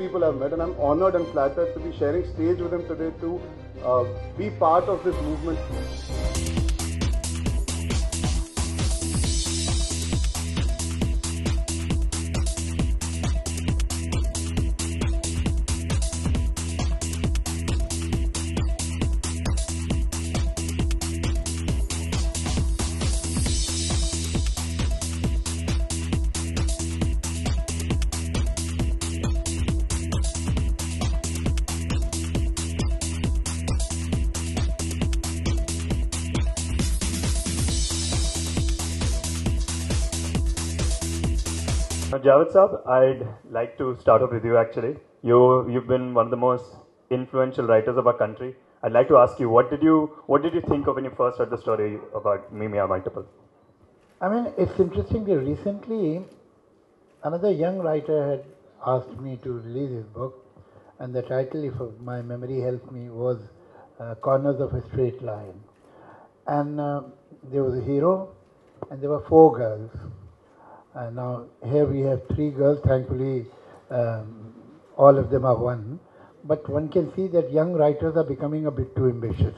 people I've met, and I'm honored and flattered to be sharing stage with him today to be part of this movement. Javed Saab, I'd like to start off with you actually. You've been one of the most influential writers of our country. I'd like to ask you, what did you think of when you first heard the story about Mimia Multiple? I mean, it's interesting that recently another young writer had asked me to release his book, and the title, if my memory helps me, was Corners of a Straight Line. And there was a hero, and there were 4 girls. Now, here we have 3 girls, thankfully all of them are one, but one can see that young writers are becoming a bit too ambitious.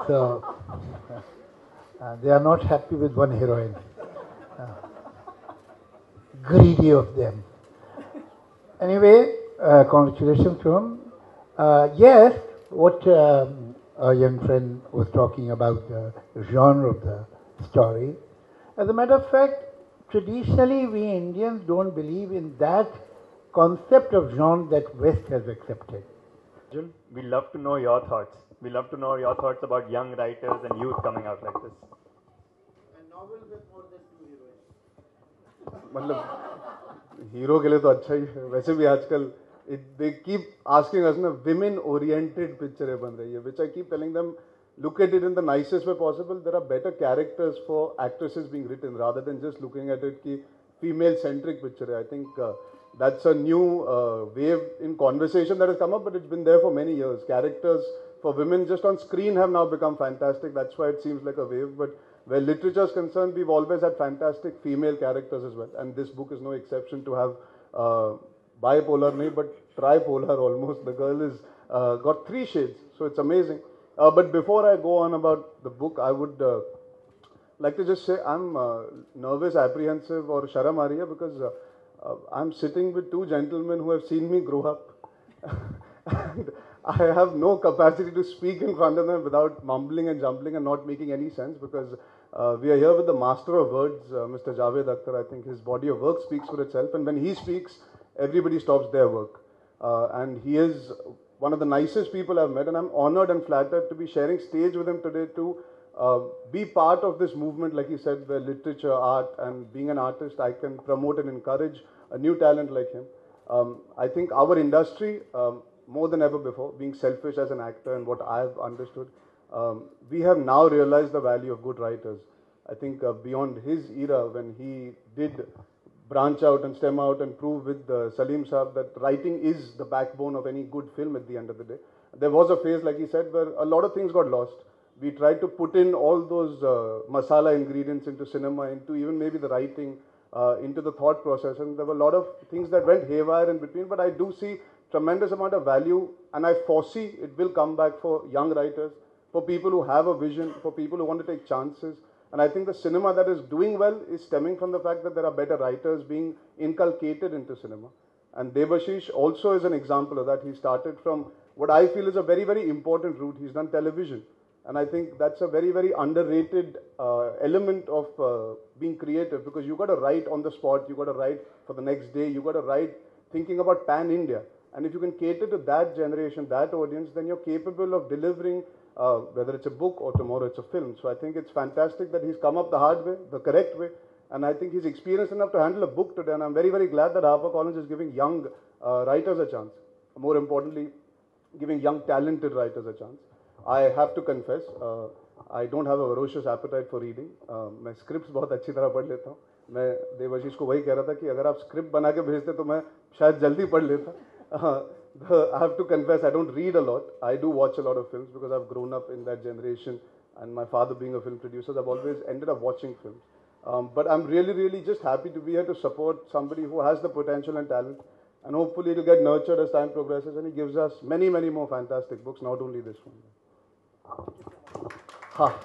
So, they are not happy with one heroine. Greedy of them. Anyway, congratulations to him. Yes, what our young friend was talking about, the genre of the story. As a matter of fact, traditionally we Indians don't believe in that concept of genre that West has accepted. Arjun, we love to know your thoughts. We love to know your thoughts about young writers and youth coming out like this. A novel with more than 2 heroines. मतलब hero के लिए तो अच्छा ही है. वैसे भी आजकल they keep asking us ना women oriented पिक्चरें बन रही है, which I keep telling them, look at it in the nicest way possible. There are better characters for actresses being written rather than just looking at it ki female centric picture. I think that's a new wave in conversation that has come up, but it's been there for many years. Characters for women just on screen have now become fantastic. That's why it seems like a wave. But where literature is concerned, we've always had fantastic female characters as well. And this book is no exception to have bipolar, nahi, but tripolar almost. The girl is got 3 shades, so it's amazing. But before I go on about the book, I would like to just say I'm nervous, apprehensive, or sharam aa rahi hai because I'm sitting with 2 gentlemen who have seen me grow up. And I have no capacity to speak in front of them without mumbling and jumbling and not making any sense because we are here with the master of words, Mr. Javed Akhtar. I think his body of work speaks for itself, and when he speaks, everybody stops their work. And he is one of the nicest people I've met, and I'm honored and flattered to be sharing stage with him today to be part of this movement, like he said, where literature, art, and being an artist, I can promote and encourage a new talent like him. I think our industry, more than ever before, being selfish as an actor and what I've understood, we have now realized the value of good writers. I think beyond his era, when he did branch out and stem out and prove with Salim Saab that writing is the backbone of any good film at the end of the day. There was a phase, like he said, where a lot of things got lost. We tried to put in all those masala ingredients into cinema, into even maybe the writing, into the thought process, and there were a lot of things that went haywire in between, but I do see tremendous amount of value, and I foresee it will come back for young writers, for people who have a vision, for people who want to take chances. And I think the cinema that is doing well is stemming from the fact that there are better writers being inculcated into cinema. And Debashish also is an example of that. He started from what I feel is a very, very important route. He's done television. And I think that's a very, very underrated element of being creative, because you got to write on the spot, you got to write for the next day, you got to write thinking about pan-India. And if you can cater to that generation, that audience, then you're capable of delivering whether it's a book or tomorrow it's a film. So I think it's fantastic that he's come up the hard way, the correct way, and I think he's experienced enough to handle a book today, and I'm very, very glad that HarperCollins is giving young writers a chance. More importantly, giving young talented writers a chance. I have to confess, I don't have a ferocious appetite for reading. मैं scripts बहुत अच्छी तरह पढ़ लेता हूँ. मैं देवाशीष को वही कह रहा था कि अगर आप script बना के भेजते तो मैं शायद जल्दी पढ़ लेता. I have to confess, I don't read a lot. I do watch a lot of films because I've grown up in that generation, and my father being a film producer, I've always ended up watching films. But I'm really, really just happy to be here to support somebody who has the potential and talent and hopefully it'll get nurtured as time progresses, and he gives us many, many more fantastic books, not only this one. Ha.